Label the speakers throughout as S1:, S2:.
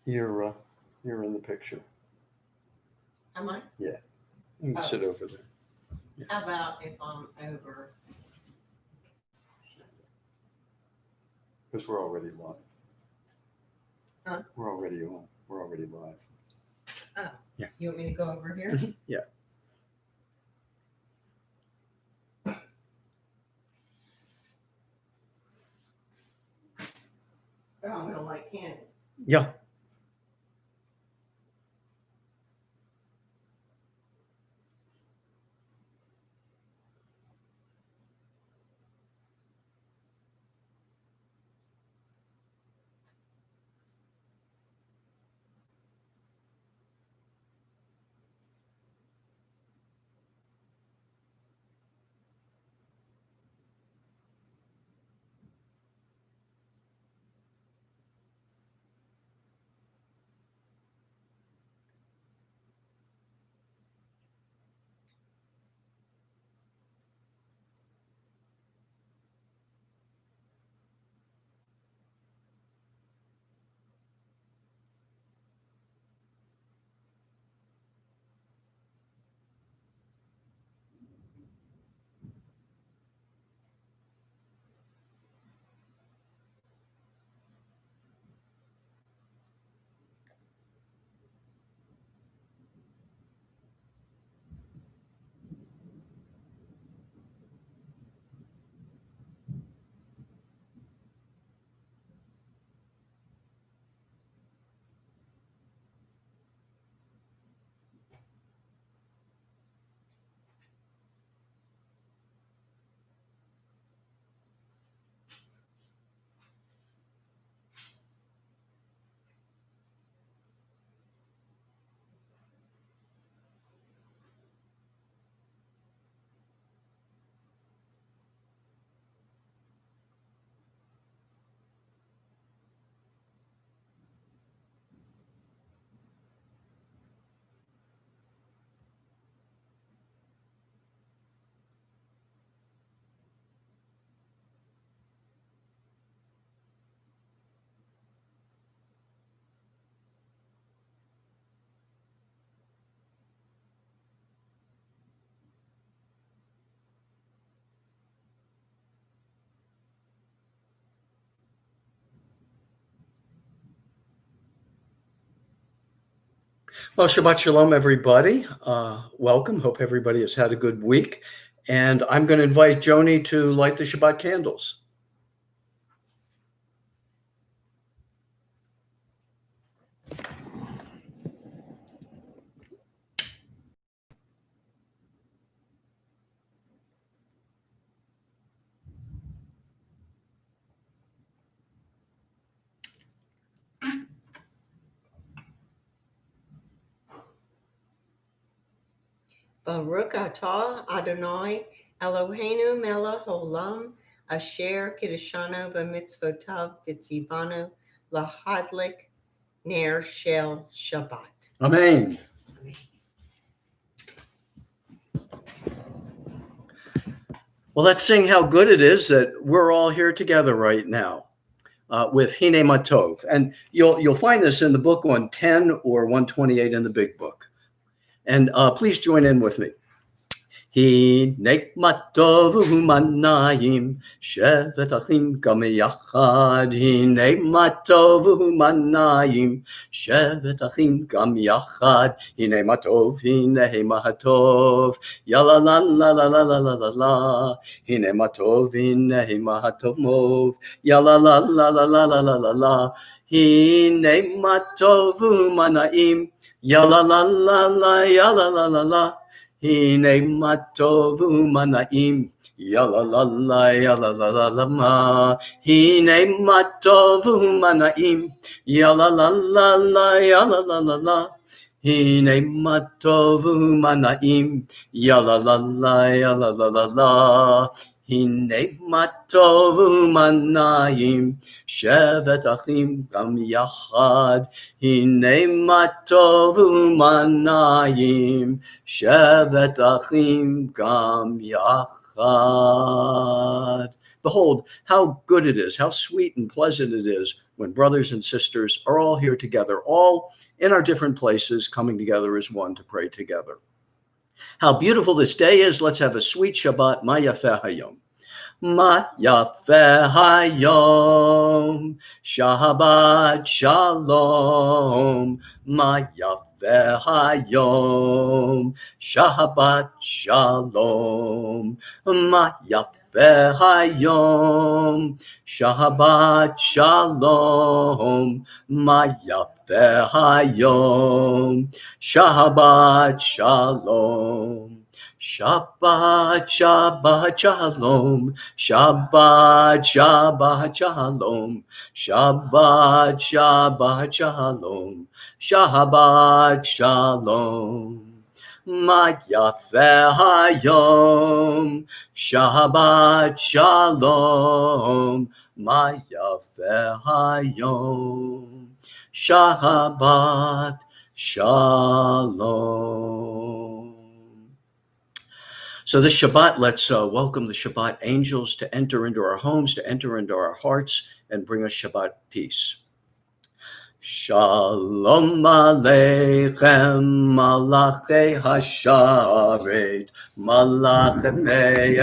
S1: You're in the picture.
S2: Am I?
S1: Yeah. You can sit over there.
S2: How about if I'm over?
S1: Because we're already live.
S2: Huh?
S1: We're already on. We're already live.
S2: Oh.
S1: Yeah.
S2: You want me to go over here?
S1: Yeah.
S2: Oh, I'm gonna light candles.
S1: Yeah. Well, Shabbat Shalom, everybody. Welcome. Hope everybody has had a good week. And I'm going to invite Joni to light the Shabbat candles.
S2: Baruch atah Adonai Eloheinu melech haolam asher kiddushanu b'mitzvotav v'tzivanu lahadlik ner shel Shabbat.
S1: Amen. Well, let's sing how good it is that we're all here together right now with Hine Matov. And you'll find this in the book 110 or 128 in the big book. And please join in with me. Hine matov umanayim shevet achim gam yachad. Hine matov umanayim shevet achim gam yachad. Hine matov, hine mahatov, yala la la la la la la la la. Hine matov, hine mahatov mov, yala la la la la la la la la. Hine matov umanayim, yala la la la yala la la la. Hine matov umanaim, yala la la yala la la la ma. Hine matov umanaim, yala la la la yala la la la. Hine matov umanaim, yala la la yala la la la. Hine matov umanayim, shevet achim gam yachad. Hine matov umanayim, shevet achim gam yachad. Behold, how good it is, how sweet and pleasant it is when brothers and sisters are all here together, all in our different places, coming together as one to pray together. How beautiful this day is. Let's have a sweet Shabbat. Ma yafeh hayom. Ma yafeh hayom. Shabbat shalom. Ma yafeh hayom. Shabbat shalom. Ma yafeh hayom. Shabbat shalom. Ma yafeh hayom. Shabbat shalom. Shabbat, Shabbat, Shalom. Shabbat, Shabbat, Shalom. Shabbat, Shabbat, Shalom. Shabbat, Shalom. Ma yafeh hayom. Shabbat, Shalom. Ma yafeh hayom. Shabbat, Shalom. So this Shabbat, let's welcome the Shabbat angels to enter into our homes, to enter into our hearts, and bring us Shabbat peace. Shalom Aleichem, Malachei Hasharet, Malachei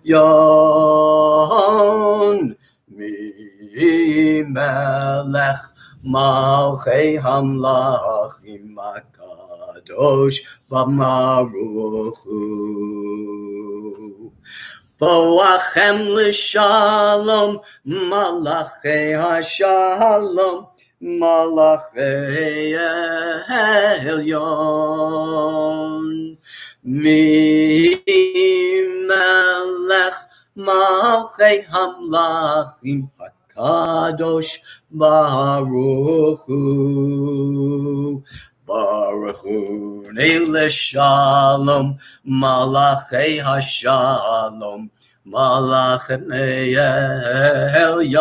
S1: Elyon, Mi Melech, Malchei Hamlachim Akadosh, Bamaruchu. Boachem l'shalom, Malachei Hashalom, Malachei Elyon. Mi Melech, Malchei Hamlachim Hakadosh, Baruchu. Baruchuni l'shalom, Malachei Hashalom, Malachei Elyon.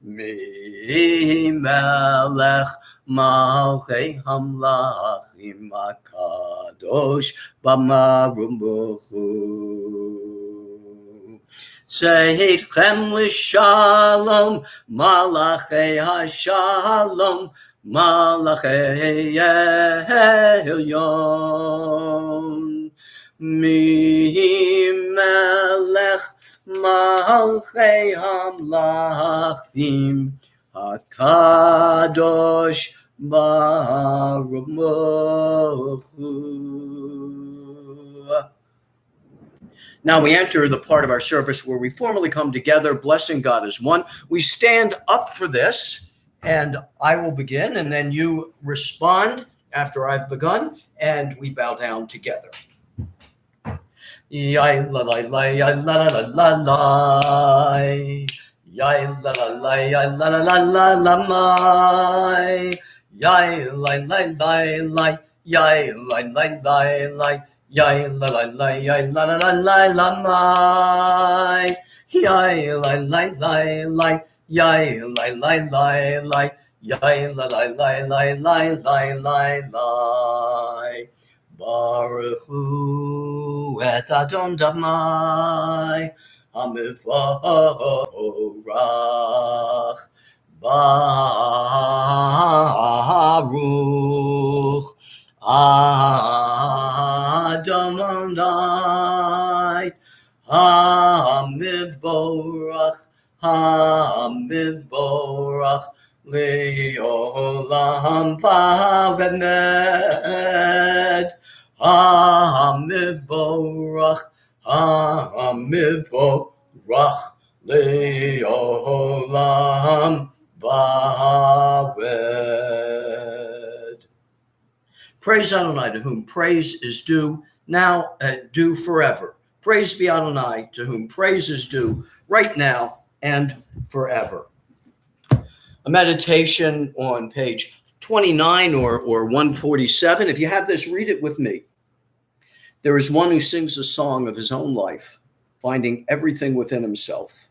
S1: Mi Melech, Malchei Hamlachim Akadosh, Bamaruchu. Seidchem l'shalom, Malachei Hashalom, Malachei Elyon. Mi Melech, Malchei Hamlachim Hakadosh Baruchu. Now we enter the part of our service where we formally come together, blessing God as one. We stand up for this, and I will begin, and then you respond after I've begun, and we bow down together. Yai la la la, yai la la la la la, yai la la la, yai la la la la la my, yai la la la la, yai la la la la. Yai la la la, yai la la la la la my, yai la la la la, yai la la la la, yai la la la la la la la. Baruchu et Adon Damai, Hamivorach, Baruch Adonai, Hamivorach, Hamivorach, Leolam Vavemed, Hamivorach, Hamivorach, Leolam Vaved. Praise Adonai, to whom praise is due, now due forever. Praise be Adonai, to whom praise is due, right now and forever. A meditation on page 29 or 147. If you have this, read it with me. There is one who sings a song of his own life, finding everything within himself.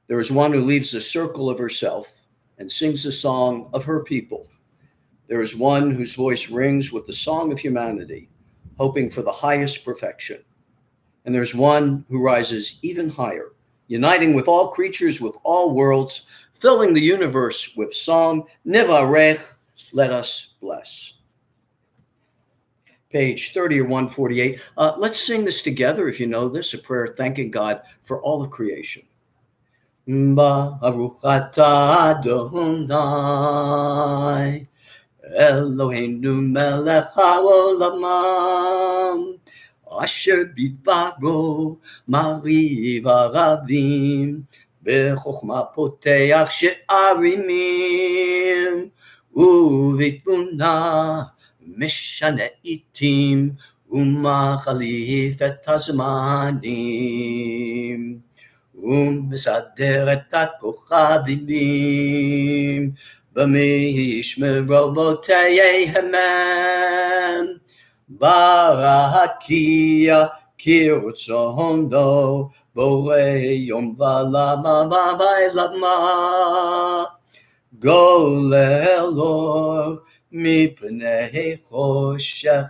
S1: There is one who leaves the circle of herself and sings a song of her people. There is one whose voice rings with the song of humanity, hoping for the highest perfection. And there's one who rises even higher, uniting with all creatures, with all worlds, filling the universe with song. Nivarech, let us bless. Page 30 or 148. Let's sing this together, if you know this, a prayer thanking God for all of creation. Baruch atah Adonai Eloheinu melech haolamim asher bidvaro mariv aravim bechokma poteach she'arimim ובתבונה משנה עיתים ומחליף את הזמנים ומסדר את הכוכבים במשמרותיהם ברקיע כרצונו בורא יום ולילה גולל אור מפני חושך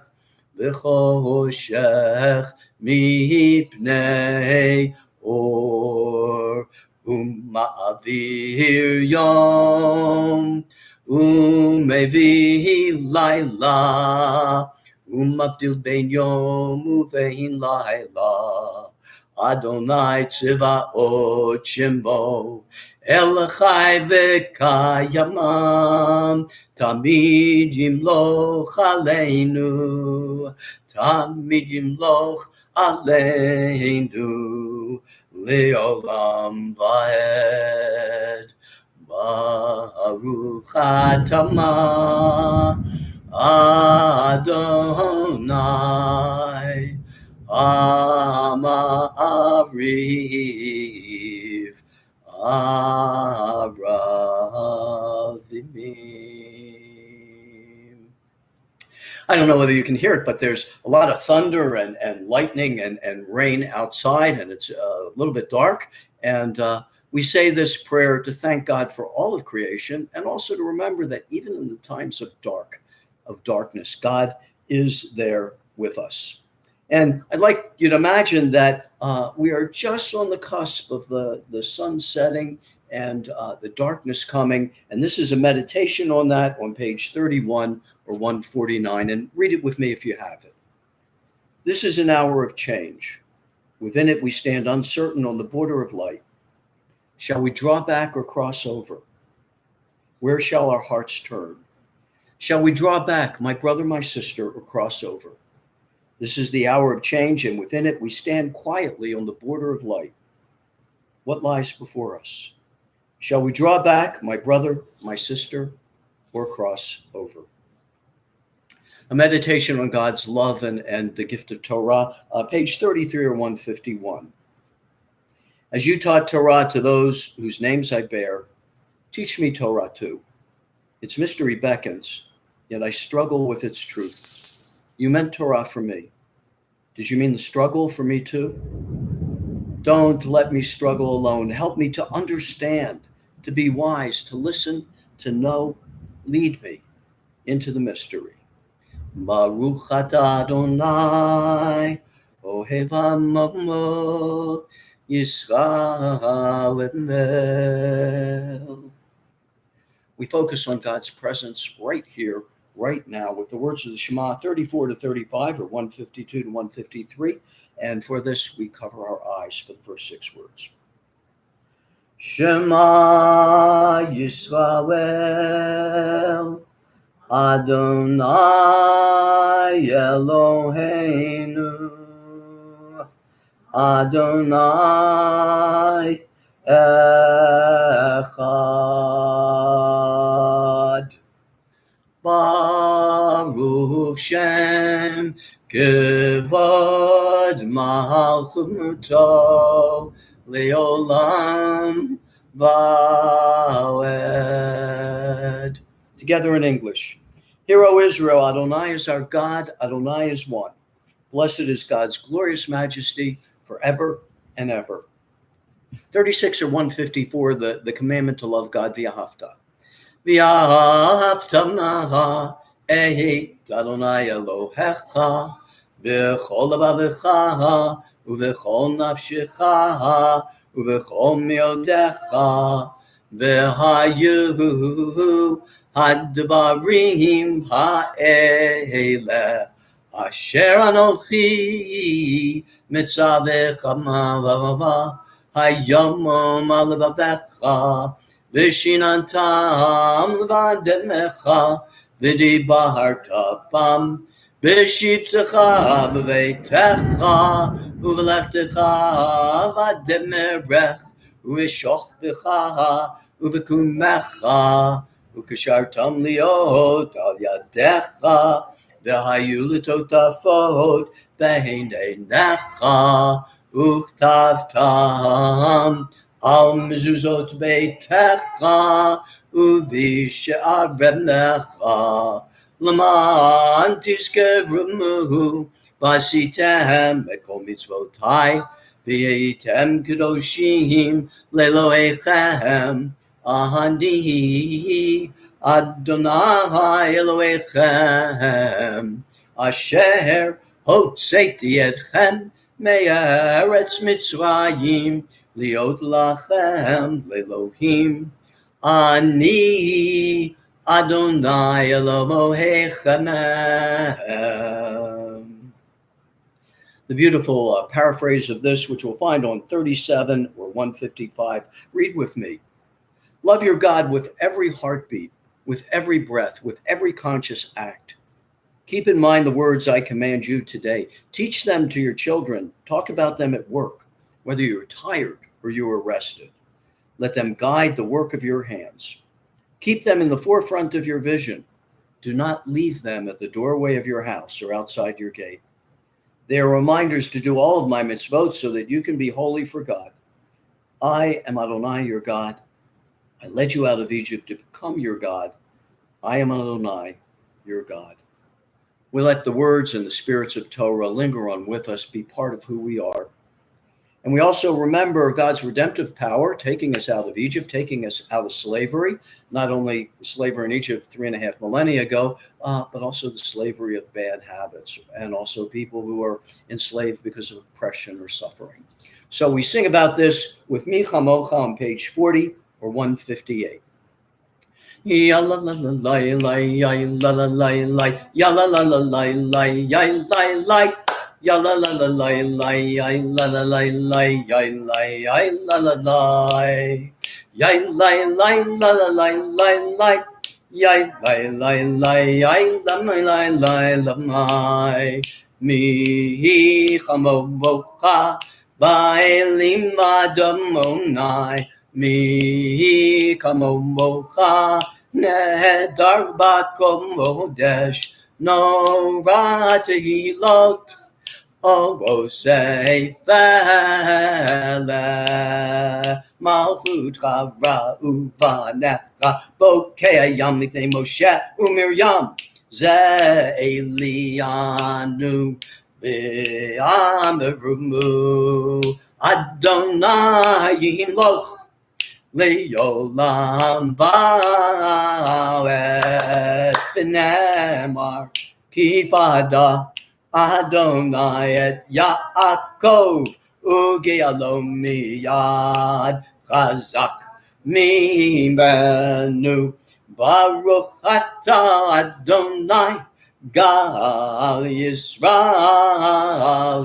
S1: וחושך מפני אור ומעביר יום ומביא לילה ומבדיל בין יום ובין לילה אדוני צבאות שמו אל חי וקיימם תמיד ימלוך עלינו תמיד ימלוך עלינו לעולם ועד ברוך אתה אדוני המעריב Aravimim. I don't know whether you can hear it, but there's a lot of thunder and lightning and rain outside, and it's a little bit dark. And we say this prayer to thank God for all of creation, and also to remember that even in the times of darkness, God is there with us. And I'd like you to imagine that we are just on the cusp of the sun setting and the darkness coming. And this is a meditation on that on page 31 or 149. And read it with me if you have it. This is an hour of change. Within it, we stand uncertain on the border of light. Shall we draw back or cross over? Where shall our hearts turn? Shall we draw back, my brother, my sister, or cross over? This is the hour of change, and within it we stand quietly on the border of light. What lies before us? Shall we draw back, my brother, my sister, or cross over? A meditation on God's love and the gift of Torah, page 33 or 151. As you taught Torah to those whose names I bear, teach me Torah too. Its mystery beckons, yet I struggle with its truth. You meant Torah for me. Did you mean the struggle for me too? Don't let me struggle alone. Help me to understand, to be wise, to listen, to know. Lead me into the mystery. Baruch atah Adonai, ohev amo Yisrael v'mel. We focus on God's presence right here, right now, with the words of the Shema 34 to 35 or 152 to 153. And for this, we cover our eyes for the first 6 words. Shema Yisrael, Adonai Eloheinu, Adonai Echad. Baruch Shem Kevod Malchuto Leolam Vaed. Together in English. Hear, O Israel, Adonai is our God, Adonai is one. Blessed is God's glorious majesty forever and ever. 36 or 154, the commandment to love God via Haftarah. V'ahavta et Adonai Elohecha v'chol levavecha ובכל נפשך ובכל מאודך, והיו הדברים האלה אשר אנוכי מצווך היום על לבבך, ושיננתם לבדמך, ודיברת בם בשבתך בביתך, ובלכתך בדמרך, ובשוכבך ובקומך, וקשרתם להיות על ידך, והיו לטוטפות בעין עיניך, וכתבתם על מזוזות ביתך ובשעריך, למען תזכרו ועשיתם את כל מצוותיי, והייתם קדושים לאלוהיכם. אני אדוני אלוהיכם, אשר הוצאתי אתכם מארץ מצרים, להיות לכם לאלוהים. אני אדוני אלוהיכם. The beautiful paraphrase of this, which we'll find on 37 or 155. Read with me. Love your God with every heartbeat, with every breath, with every conscious act. Keep in mind the words I command you today. Teach them to your children. Talk about them at work, whether you're tired or you are rested. Let them guide the work of your hands. Keep them in the forefront of your vision. Do not leave them at the doorway of your house or outside your gate. They are reminders to do all of my mitzvot so that you can be holy for God. I am Adonai, your God. I led you out of Egypt to become your God. I am Adonai, your God. We let the words and the spirits of Torah linger on with us, be part of who we are. And we also remember God's redemptive power, taking us out of Egypt, taking us out of slavery, not only slavery in Egypt 3.5 millennia ago, but also the slavery of bad habits, and also people who are enslaved because of oppression or suffering. So we sing about this with Mi Chamocha on page 40 or 158. Ya la la la la la ya la la la la ya la la la la la ya la la ya la la la la la ya la la la la ya la ya la la la ya la la la la la la ya la la la ya la la la la mi chamocha ba'elim adamonai mi kamocha nehedar b'komodesh nora tehilot orosei fele malchut chara uvanecha bokei hayam lifnei Moshe uMiriam ze Elianu v'amerumu Adonai yimloch le'olam va'ed v'nemar kifada Adonai et Yaakov ugealo miyad chazak mimenu Baruch atah Adonai Gal Yisrael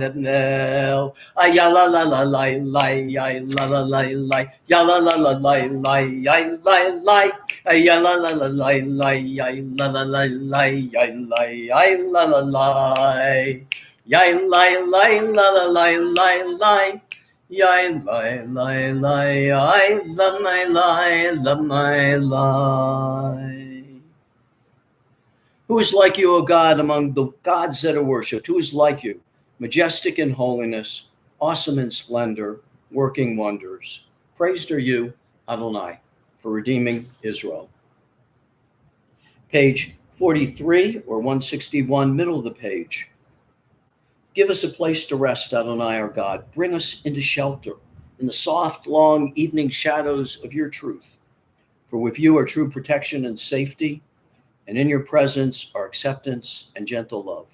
S1: Hebnel ya la la la la la ya la la la la ya la la la la la ya la la ya la la la la la ya la la la la ya la la la la ya la la la la la la ya la la la la Who is like you, O God, among the gods that are worshipped? Who is like you, majestic in holiness, awesome in splendor, working wonders? Praised are you, Adonai, for redeeming Israel. Page 43 or 161, middle of the page. Give us a place to rest, Adonai, our God. Bring us into shelter in the soft, long evening shadows of your truth. For with you are true protection and safety, and in your presence are acceptance and gentle love.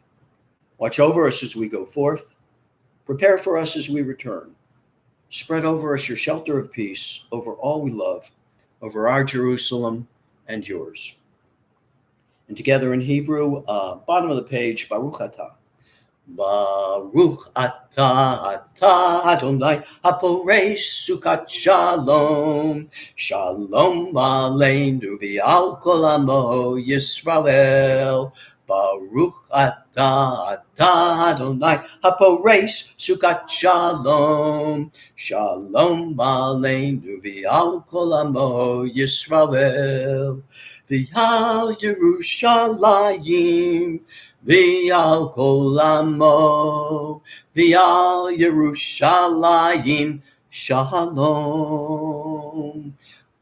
S1: Watch over us as we go forth. Prepare for us as we return. Spread over us your shelter of peace, over all we love, over our Jerusalem and yours. And together in Hebrew, bottom of the page, Baruch Atah. Baruch atah Adonai haporei sukat shalom. Shalom aleinu v'al kol amo Yisrael. Baruch atah Adonai haporei sukat shalom. Shalom aleinu v'al kol amo Yisrael. V'al Yerushalayim. V'al kol amo, v'al Yerushalayim, shalom.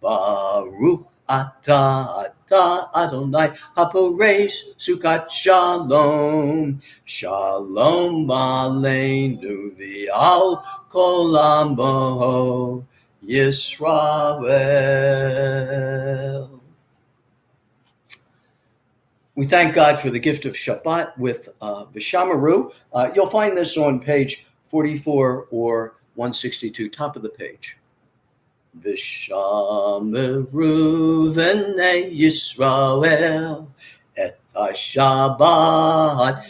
S1: Baruch atah Adonai haporei sukat shalom. Shalom aleinu v'al kol amo Yisrael. We thank God for the gift of Shabbat with V'shamaru. You'll find this on page 44 or 162, top of the page. V'shamaru v'nei Yisrael et ha-Shabbat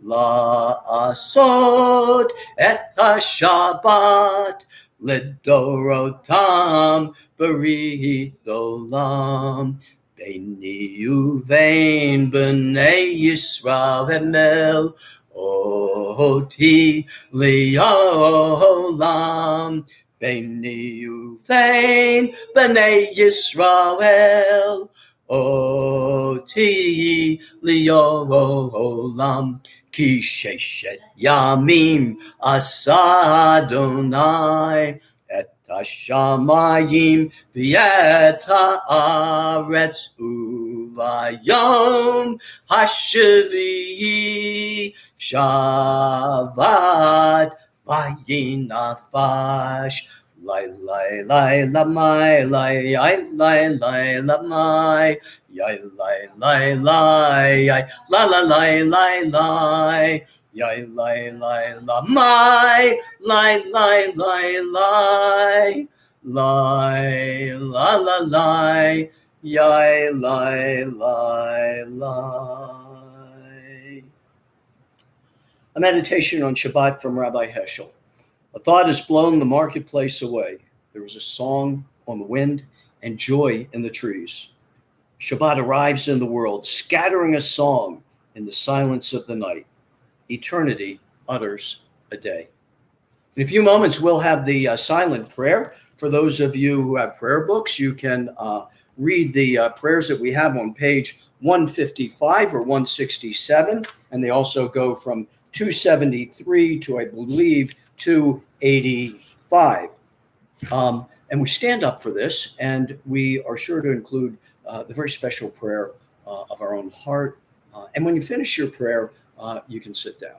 S1: la'asod et ha-Shabbat ledorotam berit olam. Beini uvein b'nei Yisrael oti liolam. Beini uvein b'nei Yisrael oti liolam. Ki sheshet yamim asa Adonai et hashamayim v'et haaretz uvayom hashvi'i Shabbat vayinafash. Lai lamai, lai lamai, yai lai la lai yai lamai, lai yai lai. A meditation on Shabbat from Rabbi Heschel. A thought has blown the marketplace away. There is a song on the wind and joy in the trees. Shabbat arrives in the world, scattering a song in the silence of the night. Eternity utters a day. In a few moments, we'll have the silent prayer. For those of you who have prayer books, you can read the prayers that we have on page 155 or 167, and they also go from 273 to, I believe, 285. And we stand up for this, and we are sure to include the very special prayer of our own heart. And when you finish your prayer, you can sit down.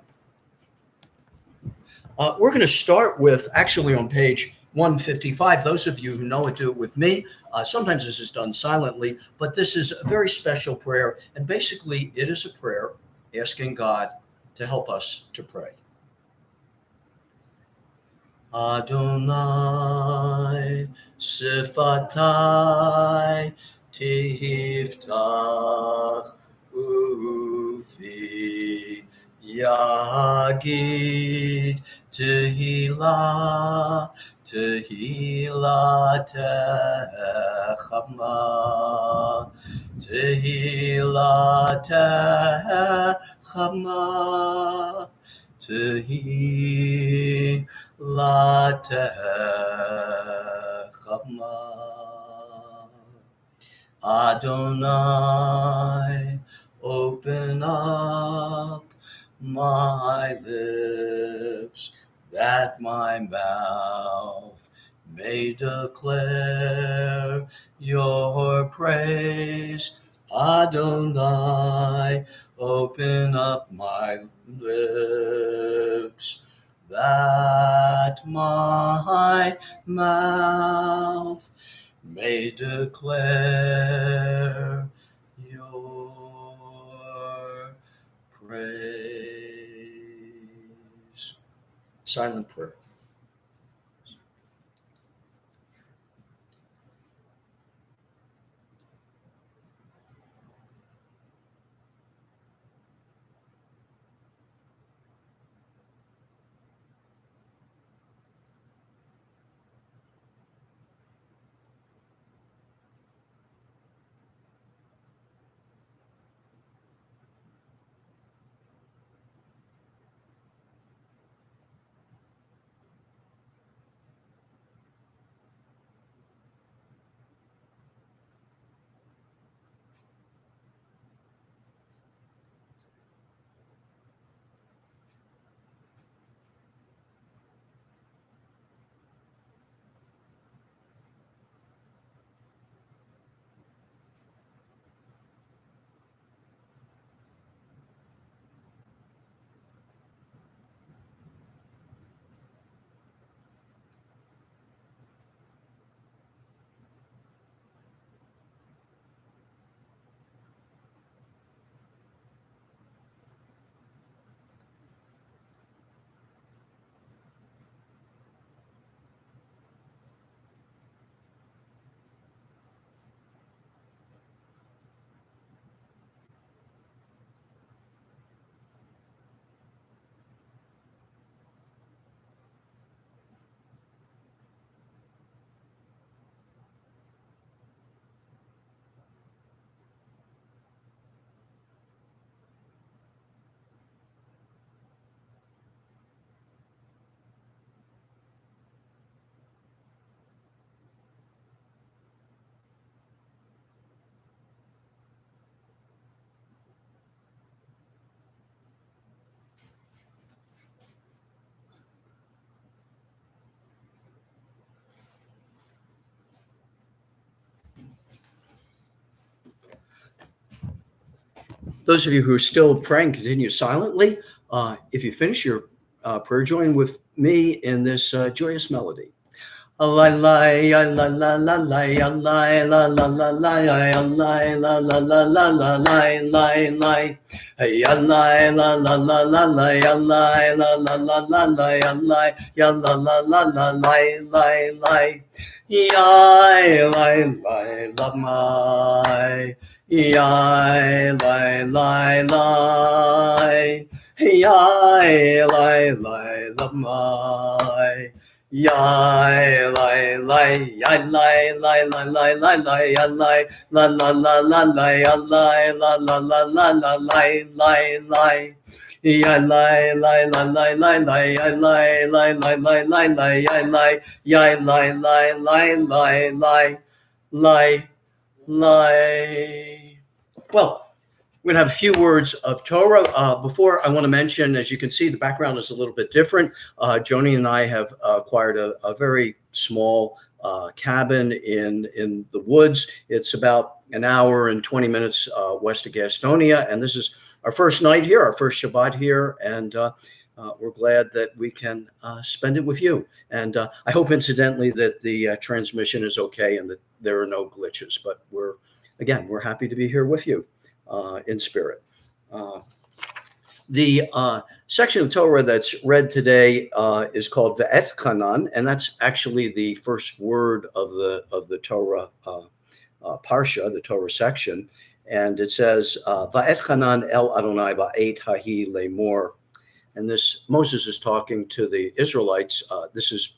S1: We're going to start with, actually on page 155. Those of you who know it, do it with me. Sometimes this is done silently, but this is a very special prayer. And basically, it is a prayer asking God to help us to pray. Adonai sifatai tiftach ufi yagid tehillah techama tehillah techama tehillah techama. Adonai, open up my lips, that my mouth may declare your praise. Adonai, open up my lips, that my mouth may declare your praise. silent prayer. Those of you who are still praying, continue silently. If you finish your prayer, join with me in this joyous melody. La la la la la la la la la la la la la la la la la. Hey la la la la la la la la la la la la la la ya la la la la la. Ya la my. Ya la. Ya la my. Yai lai lai yai lai lai lai lai lai lai ya lai la la la la la ya lai la la la la la lai lai lai ya lai lai la lai lai lai ya lai lai lai lai lai lai ya lai ya lai lai lai lai lai lai lai. Well, we're going to have a few words of Torah. Before, I want to mention, as you can see, the background is a little bit different. Joni and I have acquired a very small cabin in the woods. It's about an hour and 20 minutes west of Gastonia. And this is our first night here, our first Shabbat here. And we're glad that we can spend it with you. And I hope, incidentally, that the transmission is okay and that there are no glitches. But we're happy to be here with you. In spirit. The section of Torah that's read today is called Va'etchanan, and that's actually the first word of the Torah parsha, the Torah section, and it says Va'etchanan el Adonai ba'et hahi lemor, and this Moses is talking to the Israelites. This is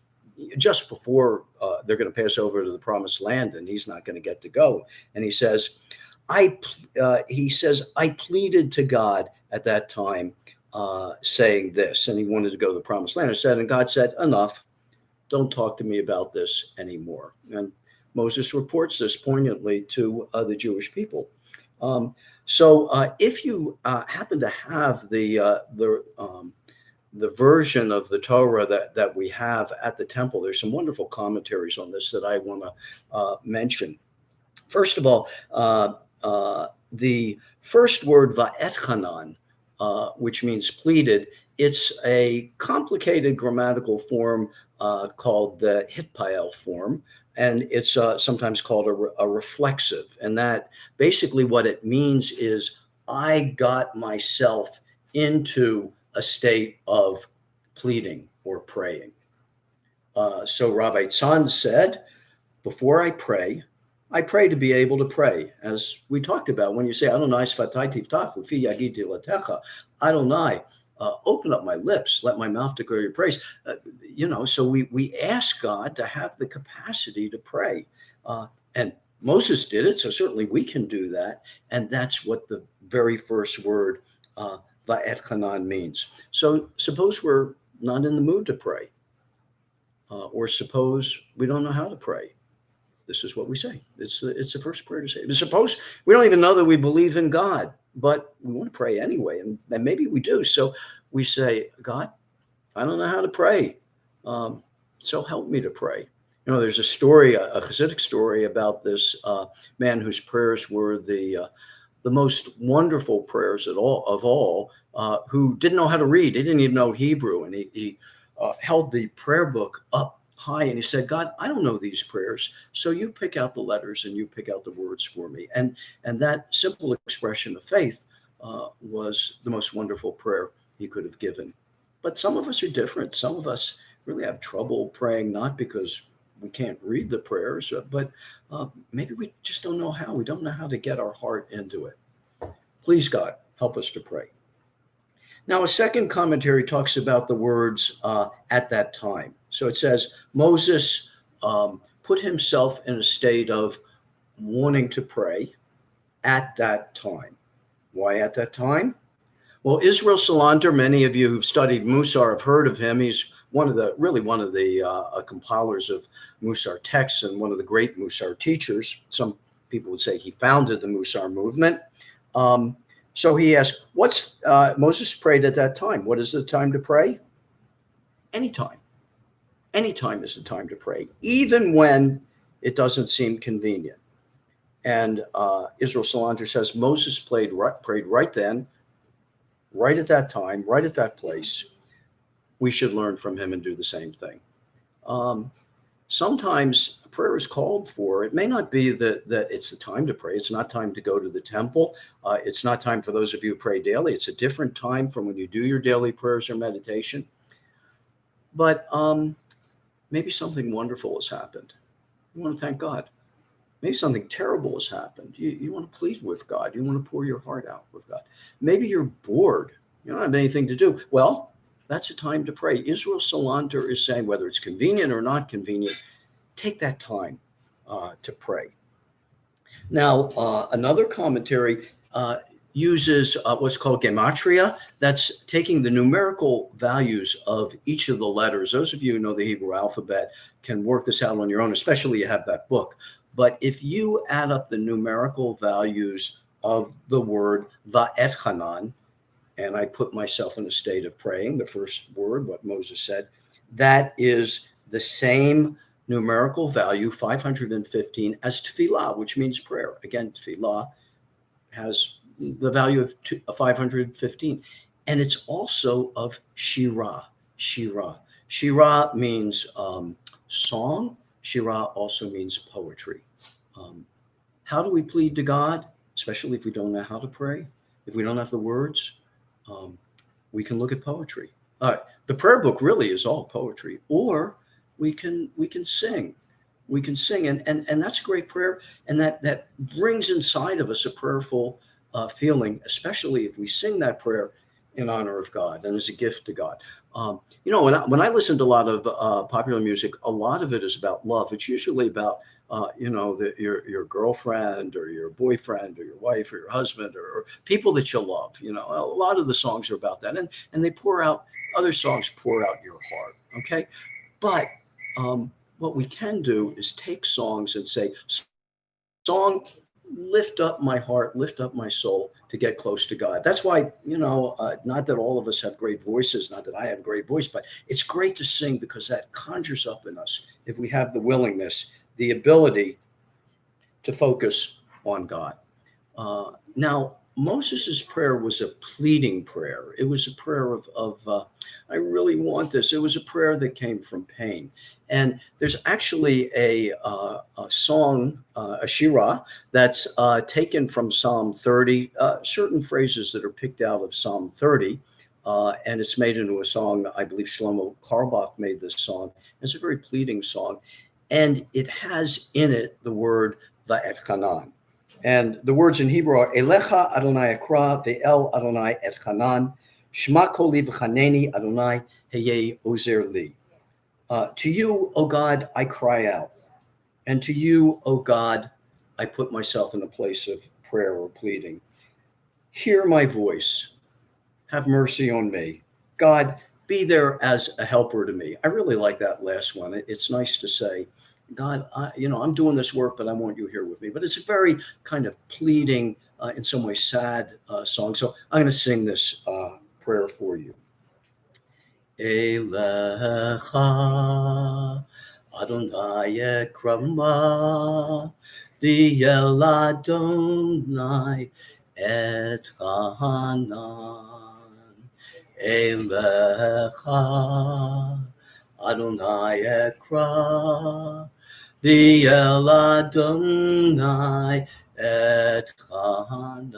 S1: just before they're going to pass over to the Promised Land, and he's not going to get to go, and he says. I pleaded to God at that time, saying this, and he wanted to go to the Promised Land. And God said, enough, don't talk to me about this anymore. And Moses reports this poignantly to the Jewish people. So if you happen to have the version of the Torah that we have at the temple, there's some wonderful commentaries on this that I want to mention. First of all, the first word va'etchanan, which means pleaded, it's a complicated grammatical form called the hitpael form, and it's sometimes called a reflexive. And that basically what it means is I got myself into a state of pleading. or praying. So Rabbi Tzan said, before I pray to be able to pray. As we talked about, when you say, Adonai sfatai tiftach ufi yagid tilatecha, Adonai, open up my lips, let my mouth declare your praise. So we ask God to have the capacity to pray. And Moses did it, so certainly we can do that. And that's what the very first word, va'etchanan, means. So suppose we're not in the mood to pray, or suppose we don't know how to pray. This is what we say. It's the first prayer to say. But suppose we don't even know that we believe in God, but we want to pray anyway, and maybe we do. So we say, God, I don't know how to pray, so help me to pray. There's a story, a Hasidic story about this man whose prayers were the most wonderful prayers of all, who didn't know how to read. He didn't even know Hebrew, and he held the prayer book up high, and he said, God, I don't know these prayers, so you pick out the letters and you pick out the words for me. And that simple expression of faith was the most wonderful prayer he could have given. But some of us are different. Some of us really have trouble praying, not because we can't read the prayers, but maybe we just don't know how. We don't know how to get our heart into it. Please, God, help us to pray. Now, a second commentary talks about the words at that time. So it says, Moses put himself in a state of wanting to pray at that time. Why at that time? Well, Israel Salanter, many of you who've studied Musar have heard of him. He's one of the compilers of Musar texts and one of the great Musar teachers. Some people would say he founded the Musar movement. So he asked, Moses prayed at that time. What is the time to pray? Anytime. Anytime is the time to pray, even when it doesn't seem convenient. And Israel Salanter says Moses prayed right then, right at that time, right at that place. We should learn from him and do the same thing. Sometimes prayer is called for. It may not be that it's the time to pray. It's not time to go to the temple. It's not time for those of you who pray daily. It's a different time from when you do your daily prayers or meditation. But maybe something wonderful has happened. You want to thank God. Maybe something terrible has happened. You want to plead with God. You want to pour your heart out with God. Maybe you're bored. You don't have anything to do. Well, that's a time to pray. Israel Salanter is saying, whether it's convenient or not convenient, take that time to pray. Now, another commentary uses what's called gematria. That's taking the numerical values of each of the letters. Those of you who know the Hebrew alphabet can work this out on your own, especially you have that book. But if you add up the numerical values of the word va'etchanan, and I put myself in a state of praying, the first word, what Moses said, that is the same numerical value, 515, as tefillah, which means prayer. Again, tefillah has the value of 515. And it's also of shirah. Shirah means song. Shirah also means poetry. How do we plead to God, especially if we don't know how to pray? If we don't have the words, we can look at poetry. The prayer book really is all poetry, or we can sing. We can sing, and that's a great prayer, and that brings inside of us a prayerful feeling, especially if we sing that prayer in honor of God and as a gift to God. When I listen to a lot of popular music, a lot of it is about love. It's usually about your girlfriend or your boyfriend or your wife or your husband or people that you love. A lot of the songs are about that, and they other songs pour out your heart. Okay, but what we can do is take songs and say, song, lift up my heart, lift up my soul to get close to God. That's why, not that all of us have great voices, not that I have a great voice, but it's great to sing because that conjures up in us, if we have the willingness, the ability to focus on God. Now, Moses's prayer was a pleading prayer. It was a prayer of I really want this. It was a prayer that came from pain. And there's actually a song, a shirah, that's taken from Psalm 30, certain phrases that are picked out of Psalm 30. and it's made into a song. I believe Shlomo Karbach made this song. It's a very pleading song, and it has in it the word Va'etchanan. And the words in Hebrew are Elecha Adonai Akra Ve'el Adonai Etchanan Shema Koli V'chaneni Adonai Heye Ozer Li. To you, O God, I cry out, and to you, O God, I put myself in a place of prayer or pleading. Hear my voice. Have mercy on me. God, be there as a helper to me. I really like that last one. It's nice to say, God, I'm doing this work, but I want you here with me. But it's a very kind of pleading, in some ways sad song. So I'm going to sing this prayer for you. Elecha Adonai ekrama v'yel Adonai etchanan. Elecha Adonai ekra v'yel Adonai etchanan.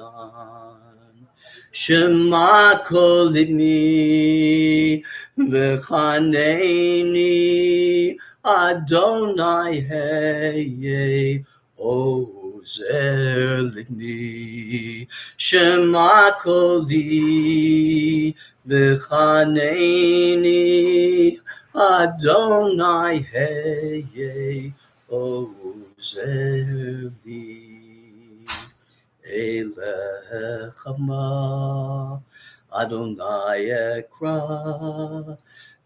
S1: Shema kol livni v'chaneni Adonai heye ozer livni. Shema kol li v'chaneni Adonai heye ozer li. Elecha ma Adonai ekra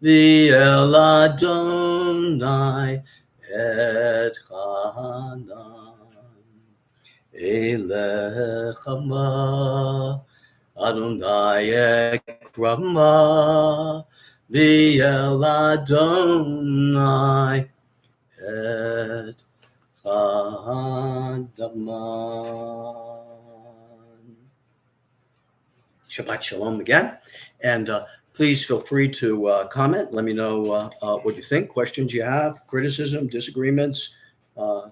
S1: v'yel Adonai etchanan. Elecha ma Adonai ekra v'yel Adonai etchanan. Shabbat Shalom again. And please feel free to comment. Let me know what you think, questions you have, criticism, disagreements,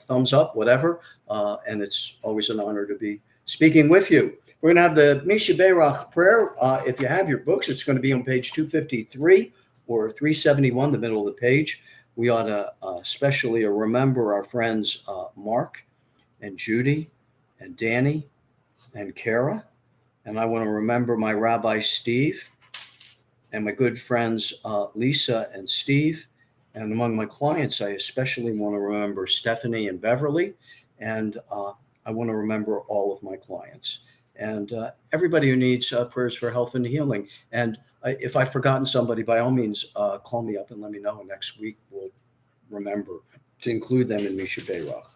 S1: thumbs up, whatever. And it's always an honor to be speaking with you. We're going to have the Misha Berach prayer. If you have your books, it's going to be on page 253 or 371, the middle of the page. We ought to especially remember our friends Mark and Judy and Danny and Kara. And I want to remember my Rabbi Steve and my good friends Lisa and Steve. And among my clients, I especially want to remember Stephanie and Beverly. And I want to remember all of my clients. And everybody who needs prayers for health and healing. And if I've forgotten somebody, by all means, call me up and let me know. And next week, we'll remember to include them in Misha Berach.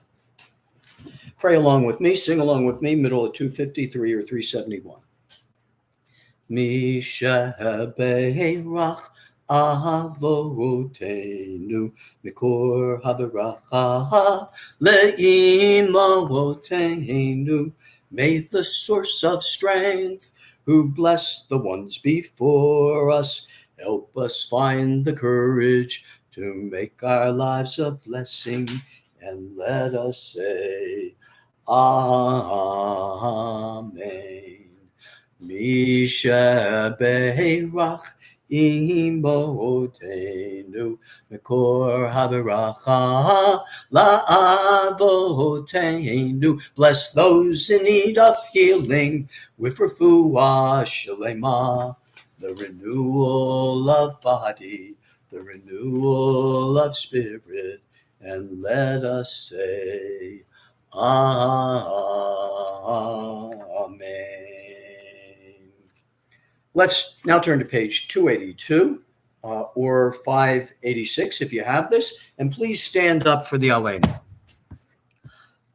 S1: Pray along with me, sing along with me, middle of 253 or 371. Misha Berach Avotenu Mikor Haberacha Le'imavotenu. May the source of strength, who bless the ones before us, help us find the courage to make our lives a blessing, and let us say, Amen. Misha Berach Imotenu Mekor Haberacha La'avotenu. Bless those in need of healing with refuah shalema, the renewal of body, the renewal of spirit, and let us say, Amen. Let's now turn to page 282 or 586 if you have this, and please stand up for the Aleinu.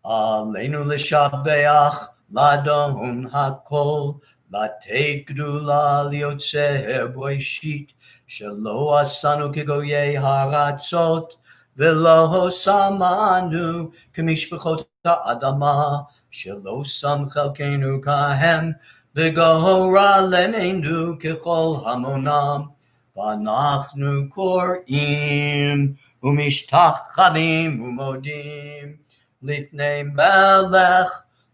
S1: Aleinu l'shabeach l'adon hakol, lateit gdula liotzer boishit, shelo asanu kegoyei haratzot, velo samanu kemishpachot ha'adama, shelo sam chelkenu kahem, v'gahora lemenu kechol hamonam, v'anachnu kor'im umishtachavim umodim lifnei melech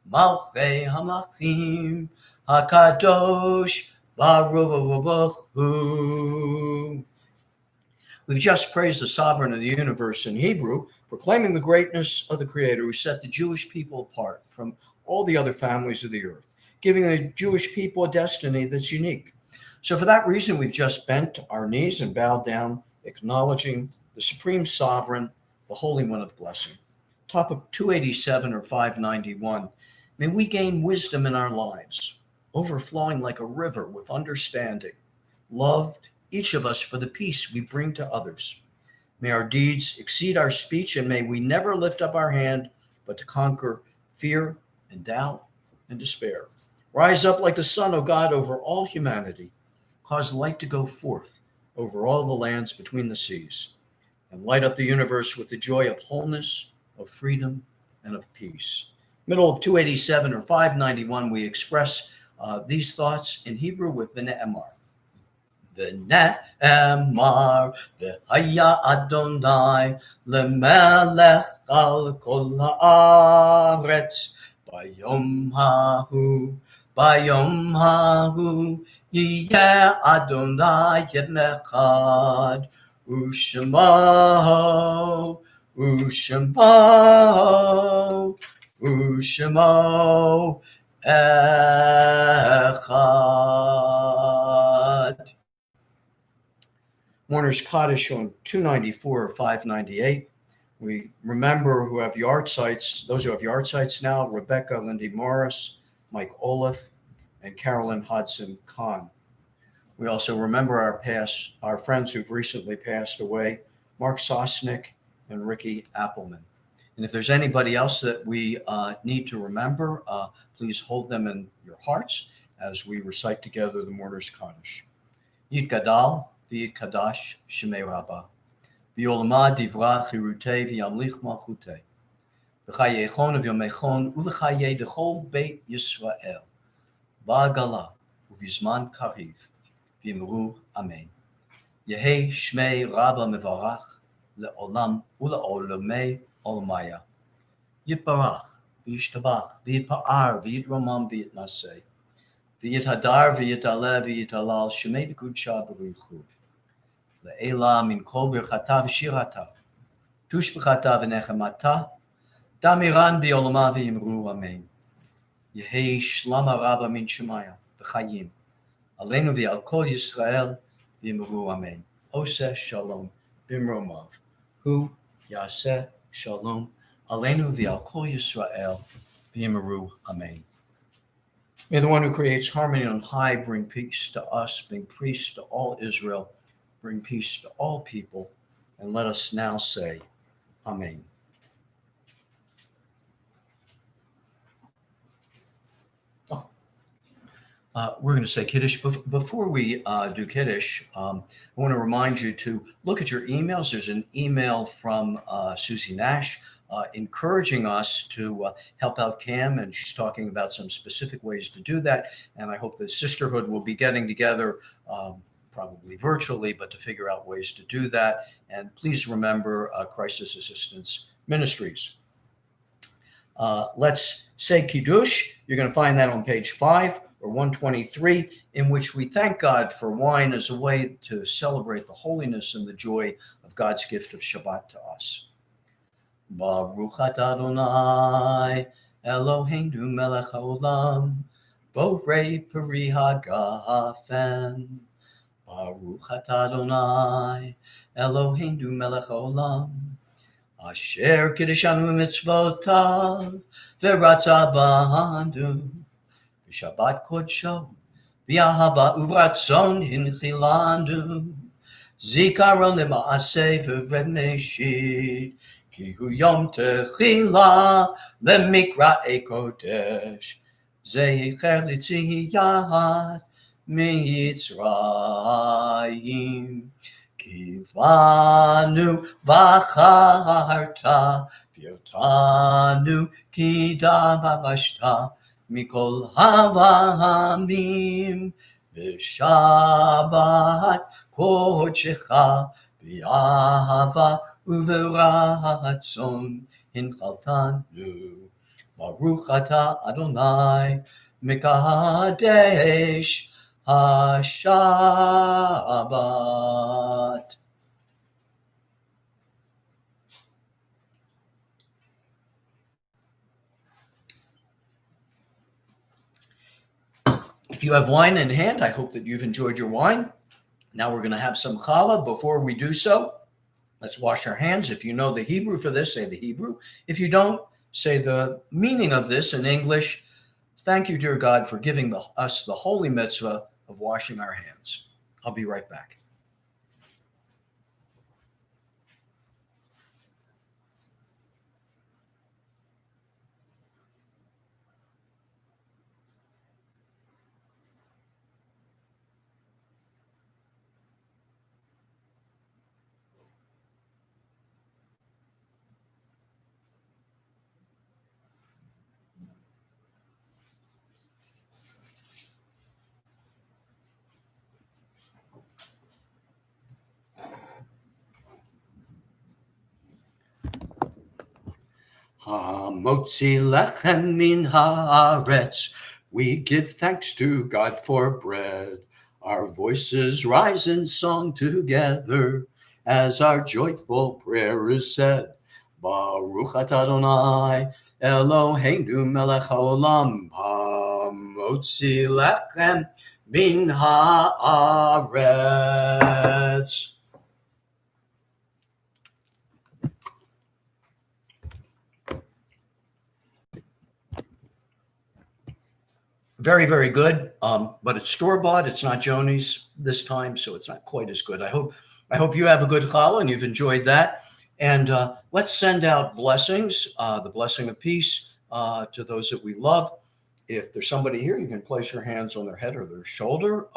S1: malchei hamachim hakadosh Baruch Hu. We've just praised the sovereign of the universe in Hebrew, proclaiming the greatness of the Creator who set the Jewish people apart from all the other families of the earth, giving the Jewish people a destiny that's unique. So for that reason, we've just bent our knees and bowed down, acknowledging the supreme sovereign, the Holy One of blessing. Top of 287 or 591, may we gain wisdom in our lives, overflowing like a river with understanding, loved, each of us for the peace we bring to others. May our deeds exceed our speech, and may we never lift up our hand, but to conquer fear and doubt and despair. Rise up like the sun, O God, over all humanity. Cause light to go forth over all the lands between the seas, and light up the universe with the joy of wholeness, of freedom, and of peace. Middle of 287 or 591, we express these thoughts in Hebrew with V'ne'emar. V'ne'emar v'haya Adonai lemelech al kol haaretz bayom hahu yeh Adonai echad u'shemo echad. Mourner's Kaddish on 294 or 598. We remember who have yard sites, those who have yard sites now, Rebecca Lindy Morris, Mike Olaf, and Carolyn Hodson Kahn. We also remember our friends who've recently passed away, Mark Sosnick and Ricky Appleman. And if there's anybody else that we need to remember, please hold them in your hearts as we recite together the Mourner's Kaddish. Yit Gadal, V'yit Kadash, Shemei Rabbah. V'yolama Divra Chirutei V'yamlich Malchutei. V'chayechon V'yomechon Uv'chayei Dechol Beit Yisrael. Ba'agala Uv'yizman Kariv. V'yimru Amen. Yehi Shmei Rabbah Mevarach Le'olam U'le'olamei Olmaya. Yitbarach V'yishtabach V'yitpa'ar V'yitromam V'yitnaseh. V'yithadar v'yitaleh v'yitalal shemei v'kudsha b'richu le'ela min kol birchata v'shirata tushbechata v'nechemata damiran b'yolama v'yimru amen. Yehi shlama rabba min shemaya v'chayim aleinu v'al kol Yisrael v'yimru amen. Oseh shalom b'mromav hu yaseh shalom aleinu v'al kol Yisrael v'yimru amen. May the one who creates harmony on high bring peace to us, bring peace to all Israel, bring peace to all people, and let us now say, Amen. We're going to say Kiddush. Before we do Kiddush, I want to remind you to look at your emails. There's an email from Susie Nash encouraging us to help out Cam, and she's talking about some specific ways to do that. And I hope the sisterhood will be getting together, probably virtually, but to figure out ways to do that. And please remember Crisis Assistance Ministries. Let's say Kiddush. You're going to find that on page 5 or 123, in which we thank God for wine as a way to celebrate the holiness and the joy of God's gift of Shabbat to us. Baruch atah Adonai Eloheinu melech haolam borei peri hagafen. Baruch atah Adonai Eloheinu melech haolam asher kiddushanu mitzvotav v'ratza b'anu v'shabbat kodsho v'ahava uvratzon hinchilanu zikaron lema'aseh v'remeshit Ki hu yom techila lemikra kodesh zecher litziyat mitzrayim kivanu v'acharta v'yotanu kidam avashta mikol havamim v'shabbat kodshecha v'ahava uveratzon hinchaltanu. Baruch atah Adonai mekadesh HaShabbat. If you have wine in hand, I hope that you've enjoyed your wine. Now we're going to have some challah. Before we do so, let's wash our hands. If you know the Hebrew for this, say the Hebrew. If you don't, say the meaning of this in English. Thank you, dear God, for giving us the holy mitzvah of washing our hands. I'll be right back. Hamotzi lechem min haaretz. We give thanks to God for bread. Our voices rise in song together as our joyful prayer is said. Baruch atah Adonai Eloheinu melech haolam. Hamotzi lechem min haaretz. Very, very good. But it's store-bought. It's not Joni's this time, so it's not quite as good. I hope you have a good challah and you've enjoyed that. And let's send out blessings, the blessing of peace to those that we love. If there's somebody here, you can place your hands on their head or their shoulder.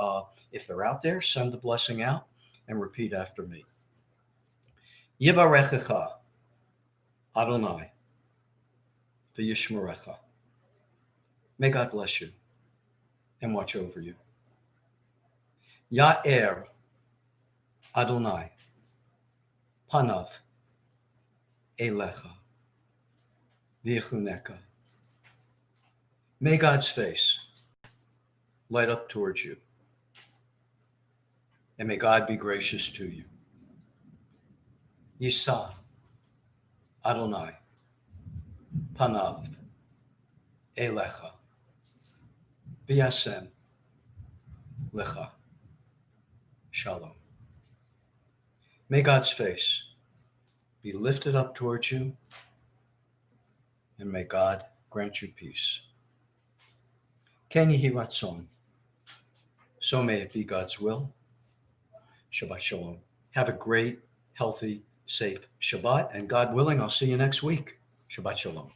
S1: If they're out there, send the blessing out and repeat after me. Yivarechecha Adonai v'yishmerecha. May God bless you and watch over you. Ya'er Adonai panav elecha v'yichuneka. May God's face light up towards you, and may God be gracious to you. Yisa Adonai panav elecha v'yasem lecha shalom. May God's face be lifted up towards you, and may God grant you peace. Ken yehi ratzon. So may it be God's will. Shabbat shalom. Have a great, healthy, safe Shabbat, and God willing, I'll see you next week. Shabbat shalom.